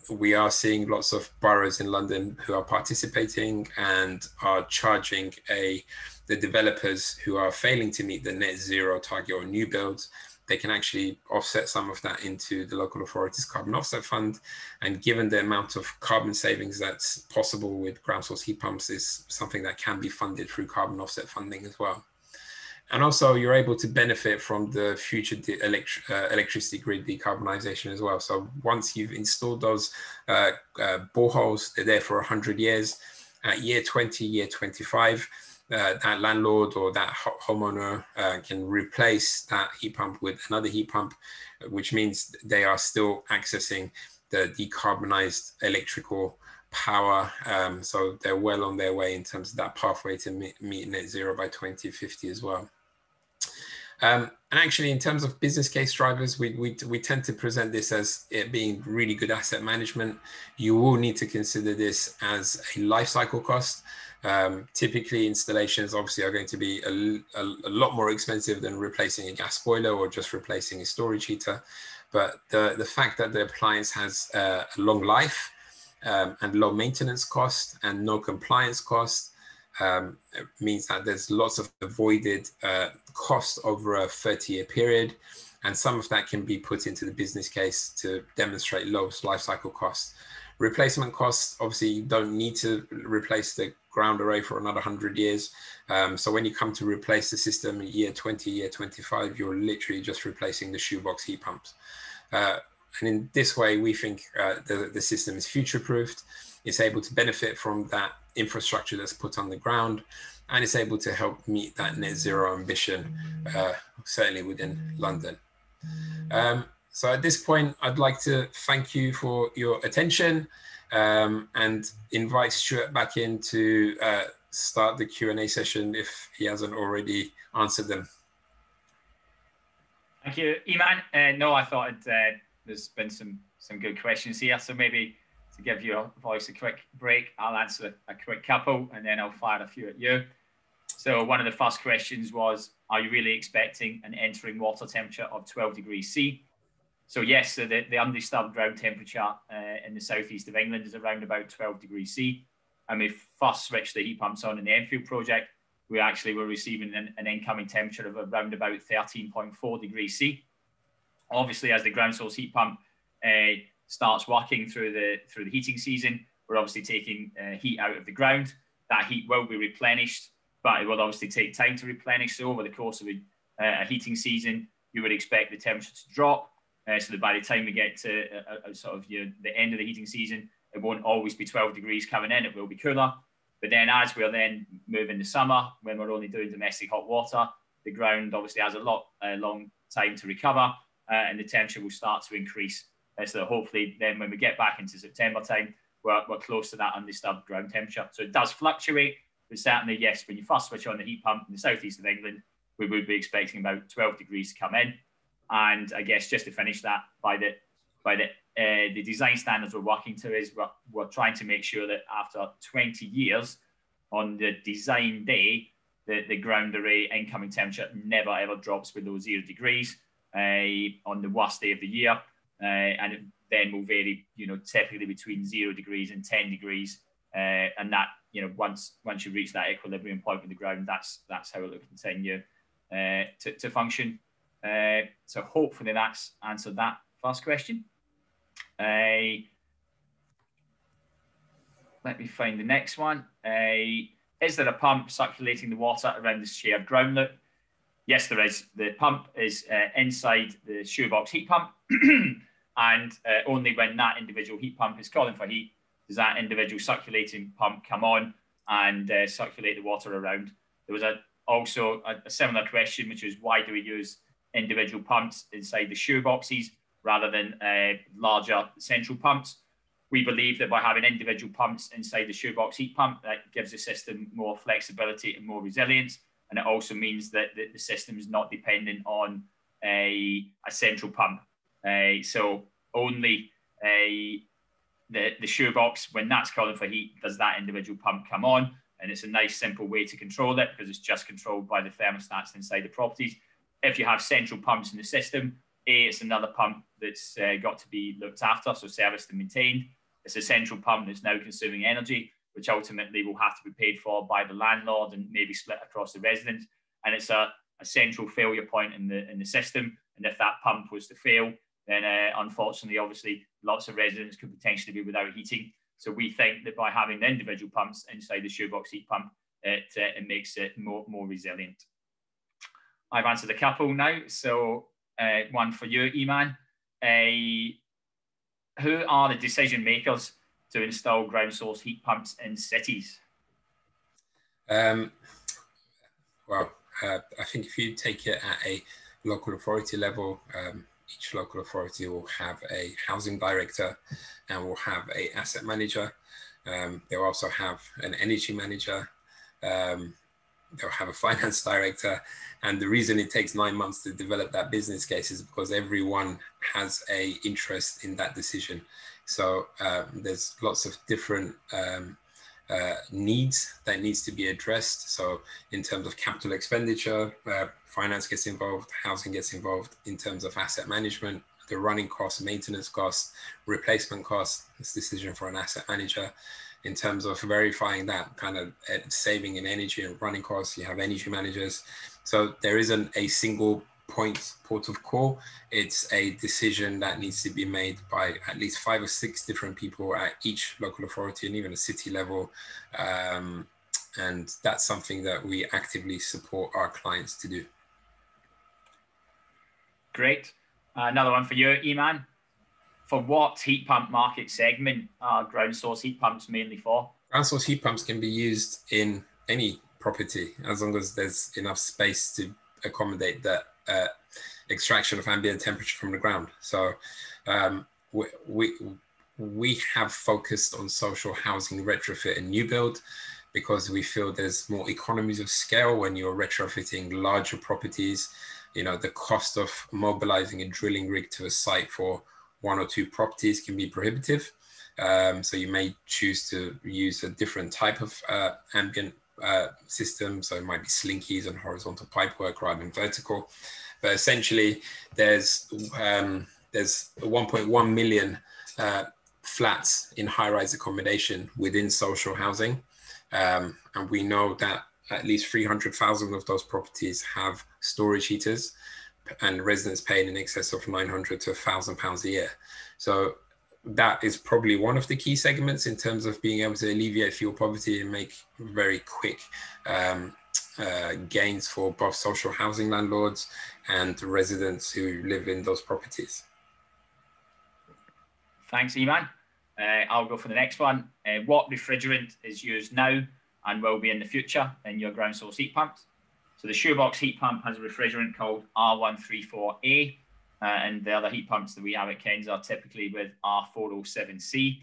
We are seeing lots of boroughs in London who are participating and are charging the developers who are failing to meet the net zero target or new builds. They can actually offset some of that into the local authorities carbon offset fund. And given the amount of carbon savings that's possible with ground source heat pumps is something that can be funded through carbon offset funding as well. And also you're able to benefit from the future electricity grid decarbonisation as well. So once you've installed those boreholes, they're there for 100 years. At year 20, year 25, that landlord or that homeowner can replace that heat pump with another heat pump, which means they are still accessing the decarbonised electrical power. So they're well on their way in terms of that pathway to meet net zero by 2050 as well. And actually, in terms of business case drivers, we tend to present this as it being really good asset management. You will need to consider this as a life cycle cost. Typically, installations obviously are going to be a lot more expensive than replacing a gas boiler or just replacing a storage heater. But the fact that the appliance has a long life and low maintenance cost and no compliance cost means that there's lots of avoided cost over a 30-year period. And some of that can be put into the business case to demonstrate lowest life cycle costs. Replacement costs, obviously, you don't need to replace the ground array for another 100 years. So when you come to replace the system in year 20, year 25, you're literally just replacing the shoebox heat pumps. And in this way, we think the system is future-proofed. It's able to benefit from that infrastructure that's put on the ground, and it's able to help meet that net zero ambition, certainly within London. So at this point, I'd like to thank you for your attention and invite Stuart back in to start the Q&A session if he hasn't already answered them. Thank you, Iman. No, I thought there's been some good questions here. So maybe to give your voice a quick break, I'll answer a quick couple and then I'll fire a few at you. So one of the first questions was, are you really expecting an entering water temperature of 12 degrees C? So yes, so the undisturbed ground temperature in the southeast of England is around about 12 degrees C. And we first switched the heat pumps on in the Enfield project, we actually were receiving an incoming temperature of around about 13.4 degrees C. Obviously, as the ground source heat pump starts working through the heating season, we're obviously taking heat out of the ground. That heat will be replenished, but it will obviously take time to replenish. So over the course of a heating season, you would expect the temperature to drop. So that by the time we get to sort of the end of the heating season, it won't always be 12 degrees coming in, it will be cooler. But then as we're then moving to summer, when we're only doing domestic hot water, the ground obviously has a long time to recover and the temperature will start to increase. So that hopefully then when we get back into September time, we're close to that undisturbed ground temperature. So it does fluctuate, but certainly, yes, when you first switch on the heat pump in the southeast of England, we would be expecting about 12 degrees to come in. And I guess just to finish that, by the design standards we're working to is we're trying to make sure that after 20 years on the design day, the ground array incoming temperature never ever drops below 0 degrees on the worst day of the year. And it then will vary, typically between 0 degrees and 10 degrees. And that, once you reach that equilibrium point with the ground, that's how it will continue to function. So hopefully that's answered that first question. Let me find the next one. Is there a pump circulating the water around the shared ground loop? Yes, there is. The pump is inside the shoebox heat pump. And only when that individual heat pump is calling for heat does that individual circulating pump come on and circulate the water around. There was also a similar question, which is why do we use individual pumps inside the shoeboxes rather than larger central pumps? We believe that by having individual pumps inside the shoebox heat pump, that gives the system more flexibility and more resilience. And it also means that the system is not dependent on a central pump. So only the shoebox, when that's calling for heat, does that individual pump come on. And it's a nice, simple way to control it because it's just controlled by the thermostats inside the properties. If you have central pumps in the system, it's another pump that's got to be looked after, so serviced and maintained. It's a central pump that's now consuming energy, which ultimately will have to be paid for by the landlord and maybe split across the residents. And it's a central failure point in the system. And if that pump was to fail, then unfortunately, obviously, lots of residents could potentially be without heating. So we think that by having the individual pumps inside the shoebox heat pump, it makes it more resilient. I've answered a couple now. So one for you, Iman. Who are the decision makers to install ground source heat pumps in cities? Well, I think if you take it at a local authority level, each local authority will have a housing director and will have an asset manager. They'll also have an energy manager. They'll have a finance director. And the reason it takes 9 months to develop that business case is because everyone has an interest in that decision. So there's lots of different needs that needs to be addressed. So in terms of capital expenditure, finance gets involved, housing gets involved. In terms of asset management, the running costs, maintenance costs, replacement costs, this decision for an asset manager. In terms of verifying that kind of saving in energy and running costs, you have energy managers. So there isn't a single port of call. It's a decision that needs to be made by at least 5 or 6 different people at each local authority and even a city level. And that's something that we actively support our clients to do. Great. Another one for you, Iman. For what heat pump market segment are ground source heat pumps mainly for? Ground source heat pumps can be used in any property as long as there's enough space to accommodate that extraction of ambient temperature from the ground. So we have focused on social housing retrofit and new build because we feel there's more economies of scale when you're retrofitting larger properties. You know, the cost of mobilizing a drilling rig to a site for 1 or 2 properties can be prohibitive. So you may choose to use a different type of ambient system. So it might be slinkies and horizontal pipework rather than vertical. But essentially, there's 1.1 million flats in high-rise accommodation within social housing. And we know that at least 300,000 of those properties have storage heaters, and residents paying in excess of £900 to £1,000 a year. So that is probably one of the key segments in terms of being able to alleviate fuel poverty and make very quick gains for both social housing landlords and residents who live in those properties. Thanks, Iman. I'll go for the next one. What refrigerant is used now and will be in the future in your ground source heat pumps? So the shoebox heat pump has a refrigerant called R134A, and the other heat pumps that we have at Kensa are typically with R407C.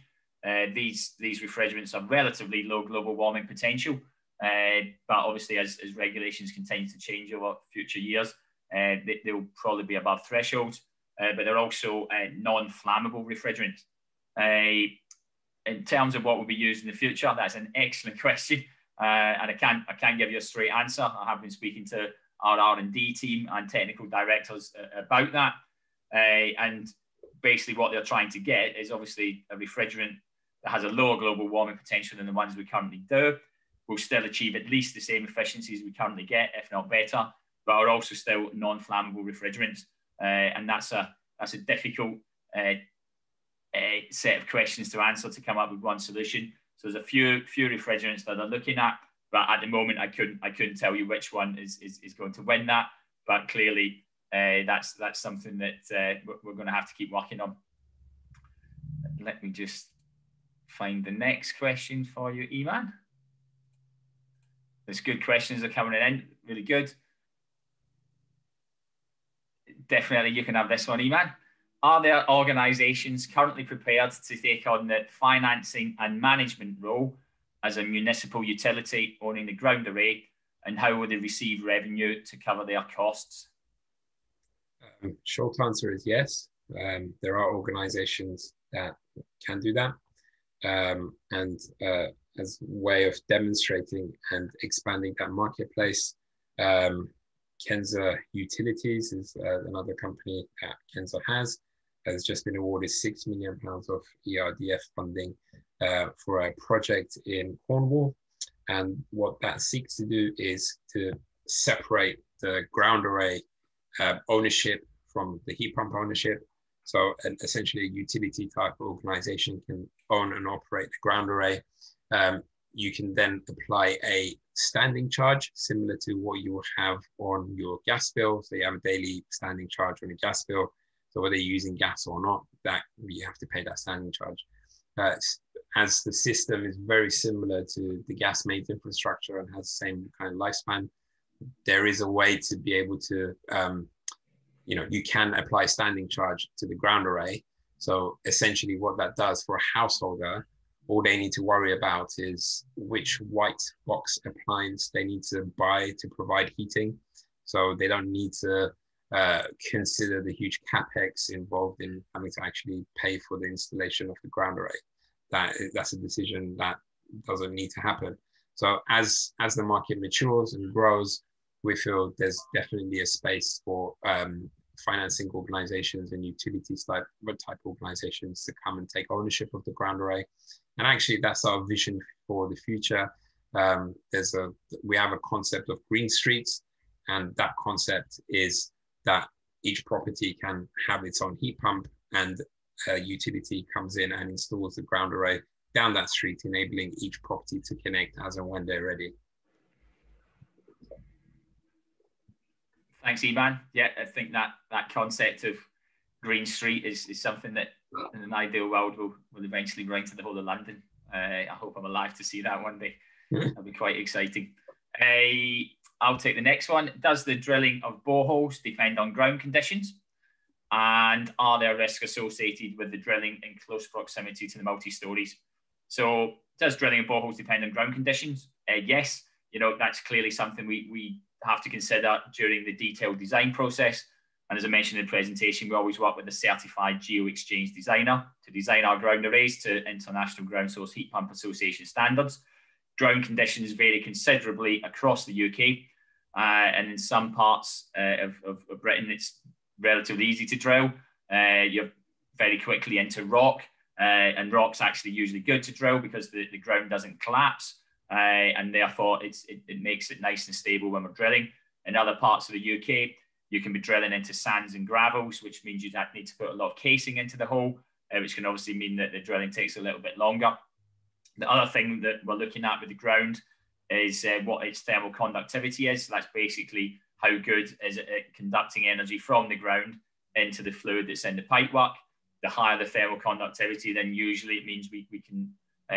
These refrigerants are relatively low global warming potential, but obviously as regulations continue to change over future years, they'll probably be above thresholds, but they're also non-flammable refrigerants. In terms of what will be used in the future, that's an excellent question, and I can't give you a straight answer. I have been speaking to our R&D team and technical directors about that, and basically what they're trying to get is obviously a refrigerant that has a lower global warming potential than the ones we currently do. Will still achieve at least the same efficiencies we currently get, if not better, but are also still non-flammable refrigerants, and that's a difficult set of questions to answer to come up with one solution. So there's a few refrigerants that they're looking at, but at the moment I couldn't tell you which one is going to win that. But clearly that's something that we're going to have to keep working on. Let me just find the next question for you, Iman. There's good questions that are coming in, really good. Definitely you can have this one, Iman. Are there organisations currently prepared to take on the financing and management role as a municipal utility owning the ground array, and how will they receive revenue to cover their costs? Short answer is yes. There are organisations that can do that. And as a way of demonstrating and expanding that marketplace, Kensa Utilities is another company that Kensa has just been awarded £6 million of ERDF funding for a project in Cornwall. And what that seeks to do is to separate the ground array ownership from the heat pump ownership. So essentially a utility type organization can own and operate the ground array. You can then apply a standing charge similar to what you will have on your gas bill. So you have a daily standing charge on your gas bill. So whether you're using gas or not, that you have to pay that standing charge. As the system is very similar to the gas mains infrastructure and has the same kind of lifespan, there is a way to be able to, you can apply standing charge to the ground array. So essentially what that does for a householder, all they need to worry about is which white box appliance they need to buy to provide heating. So they don't need to consider the huge capex involved in having to actually pay for the installation of the ground array. That's a decision that doesn't need to happen. So as the market matures and grows, we feel there's definitely a space for financing organizations and utilities type organizations to come and take ownership of the ground array. And actually that's our vision for the future. We have a concept of green streets, and that concept is that each property can have its own heat pump, and a utility comes in and installs the ground array down that street, enabling each property to connect as and when they're ready. Thanks, Iman. Yeah, I think that concept of green street is something that in an ideal world will eventually bring to the whole of London. I hope I'm alive to see that one day. That'll be quite exciting. I'll take the next one. Does the drilling of boreholes depend on ground conditions? And are there risks associated with the drilling in close proximity to the multi-stories? So does drilling of boreholes depend on ground conditions? Yes, that's clearly something we have to consider during the detailed design process. And as I mentioned in the presentation, we always work with a certified geo-exchange designer to design our ground arrays to International Ground Source Heat Pump Association standards. Ground conditions vary considerably across the UK, and in some parts of Britain, it's relatively easy to drill. You're very quickly into rock, and rock's actually usually good to drill because the ground doesn't collapse, and therefore it makes it nice and stable when we're drilling. In other parts of the UK, you can be drilling into sands and gravels, which means you need to put a lot of casing into the hole, which can obviously mean that the drilling takes a little bit longer. The other thing that we're looking at with the ground is what its thermal conductivity is. So that's basically how good is it at conducting energy from the ground into the fluid that's in the pipework. The higher the thermal conductivity, then usually it means we can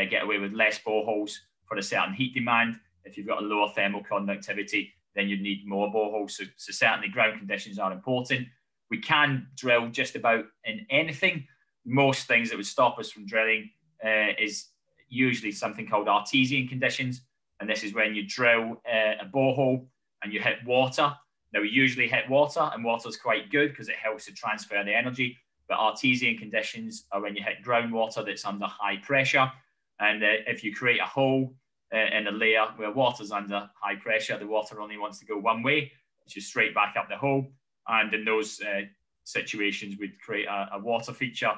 get away with less boreholes for a certain heat demand. If you've got a lower thermal conductivity, then you'd need more boreholes. So certainly ground conditions are important. We can drill just about in anything. Most things that would stop us from drilling is usually something called artesian conditions. And this is when you drill a borehole and you hit water. Now, we usually hit water, and water is quite good because it helps to transfer the energy. But artesian conditions are when you hit groundwater that's under high pressure. And if you create a hole in a layer where water's under high pressure, the water only wants to go one way, which is straight back up the hole. And in those situations, we'd create a water feature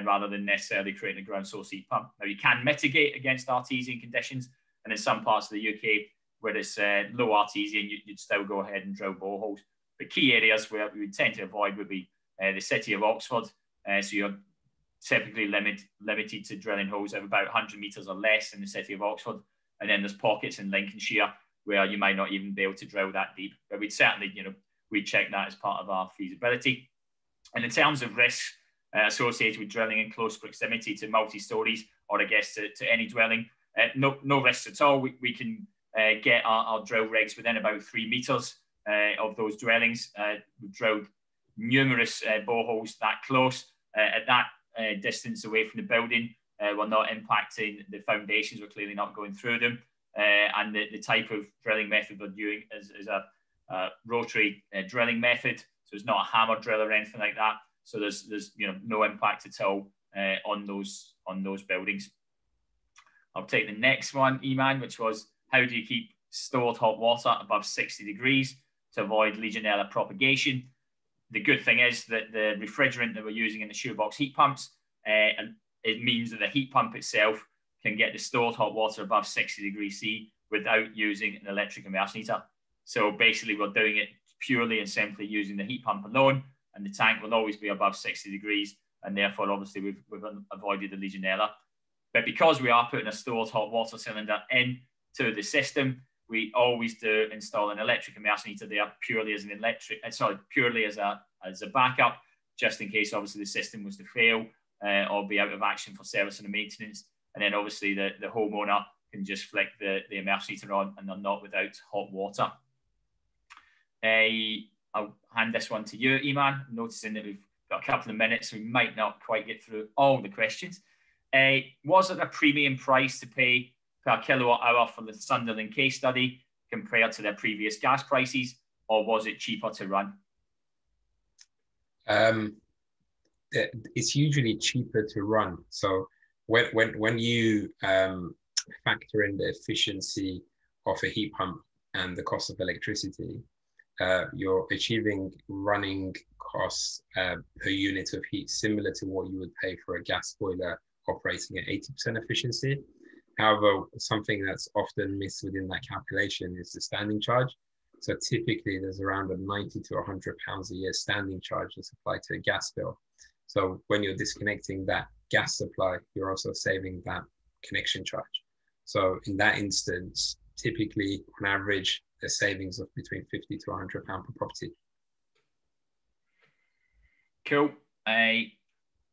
rather than necessarily creating a ground source heat pump. Now, you can mitigate against artesian conditions. And in some parts of the UK, where it's low artesian, you'd still go ahead and drill boreholes. The key areas where we would tend to avoid would be the city of Oxford. So you're typically limited to drilling holes of about 100 metres or less in the city of Oxford. And then there's pockets in Lincolnshire where you might not even be able to drill that deep. But we'd certainly, we'd check that as part of our feasibility. And in terms of risks associated with drilling in close proximity to multi-stories, or I guess to any dwelling, no risks at all. We can get our drill rigs within about 3 metres of those dwellings. We've drilled numerous boreholes that close. At that distance away from the building, we're not impacting the foundations. We're clearly not going through them. And the type of drilling method we're doing is a rotary drilling method. So it's not a hammer drill or anything like that. So there's no impact at all on those buildings. I'll take the next one, Eman, which was, how do you keep stored hot water above 60 degrees to avoid Legionella propagation? The good thing is that the refrigerant that we're using in the shoebox heat pumps, it means that the heat pump itself can get the stored hot water above 60 degrees C without using an electric immersion heater. So basically we're doing it purely and simply using the heat pump alone, and the tank will always be above 60 degrees, and therefore obviously we've avoided the Legionella. But because we are putting a stored hot water cylinder into the system, we always do install an electric immersion heater there purely as a backup, just in case obviously the system was to fail or be out of action for service and maintenance. And then obviously the homeowner can just flick the immersion heater on and they're not without hot water. I'll hand this one to you, Eman, noticing that we've got a couple of minutes, so we might not quite get through all the questions. Was it a premium price to pay per kilowatt hour for the Sunderland case study compared to their previous gas prices, or was it cheaper to run? It's usually cheaper to run. So when you factor in the efficiency of a heat pump and the cost of electricity, you're achieving running costs per unit of heat similar to what you would pay for a gas boiler operating at 80% efficiency. However, something that's often missed within that calculation is the standing charge. So typically there's around a 90 to 100 pounds a year standing charge that's applied to a gas bill. So when you're disconnecting that gas supply, you're also saving that connection charge. So in that instance, typically on average, the savings of between 50 to 100 pounds per property. Cool.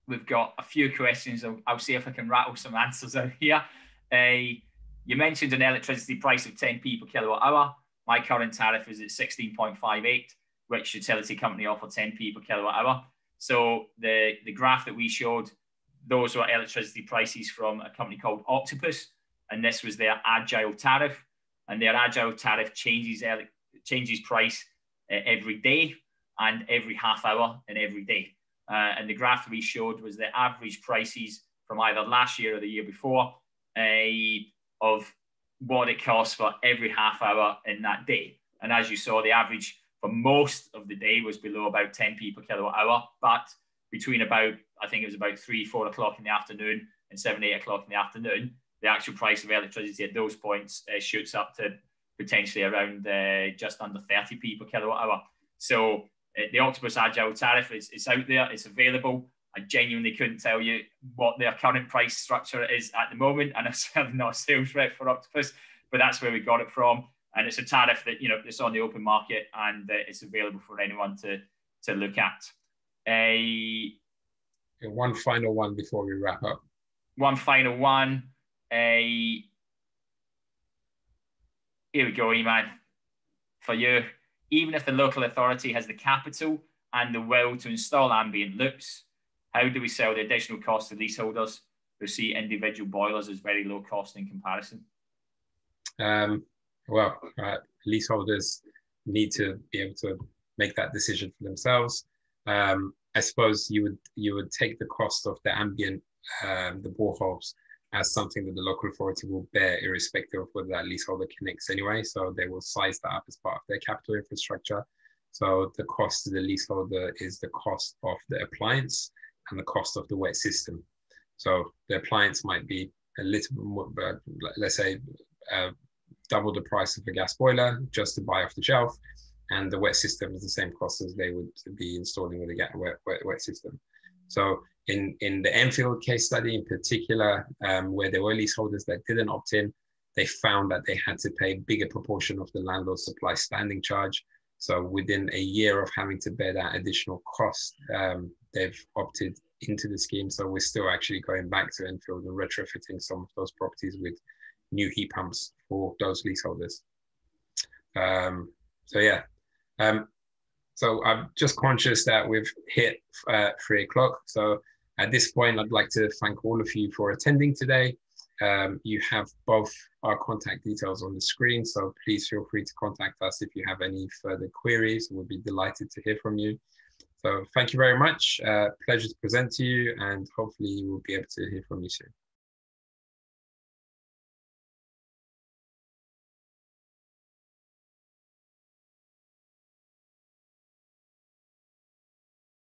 We've got a few questions. I'll see if I can rattle some answers out here. You mentioned an electricity price of 10p per kilowatt hour. My current tariff is at 16.58, which utility company offer 10p per kilowatt hour. So the graph that we showed, those were electricity prices from a company called Octopus, and this was their agile tariff. And their agile tariff changes price every day and every half hour and every day. And the graph we showed was the average prices from either last year or the year before of what it costs for every half hour in that day. And as you saw, the average for most of the day was below about 10p per kilowatt hour, but between about, I think it was about 3, 4 o'clock in the afternoon and 7, 8 o'clock in the afternoon, the actual price of electricity at those points shoots up to potentially around just under 30p per kilowatt hour. So the Octopus Agile tariff is out there, it's available. I genuinely couldn't tell you what their current price structure is at the moment, and I'm certainly not a sales rep for Octopus, but that's where we got it from. And it's a tariff that, you know, it's on the open market, and it's available for anyone to look at. One final one before we wrap up. One final one. Here we go, Iman, for you. Even if the local authority has the capital and the will to install ambient loops, how do we sell the additional cost to leaseholders who see individual boilers as very low cost in comparison? Well, leaseholders need to be able to make that decision for themselves. I suppose you would take the cost of the ambient, the boreholes, as something that the local authority will bear, irrespective of whether that leaseholder connects anyway. So they will size that up as part of their capital infrastructure. So the cost to the leaseholder is the cost of the appliance and the cost of the wet system. So the appliance might be a little bit more, let's say, double the price of a gas boiler just to buy off the shelf, and the wet system is the same cost as they would be installing with a wet system. So in the Enfield case study in particular, where there were leaseholders that didn't opt in, they found that they had to pay a bigger proportion of the landlord supply standing charge. So within a year of having to bear that additional cost, they've opted into the scheme. So we're still actually going back to Enfield and retrofitting some of those properties with new heat pumps for those leaseholders. So yeah. So I'm just conscious that we've hit 3 o'clock. So at this point, I'd like to thank all of you for attending today. You have both our contact details on the screen, so please feel free to contact us if you have any further queries. We'll be delighted to hear from you. So thank you very much. Pleasure to present to you, and hopefully we'll be able to hear from you soon.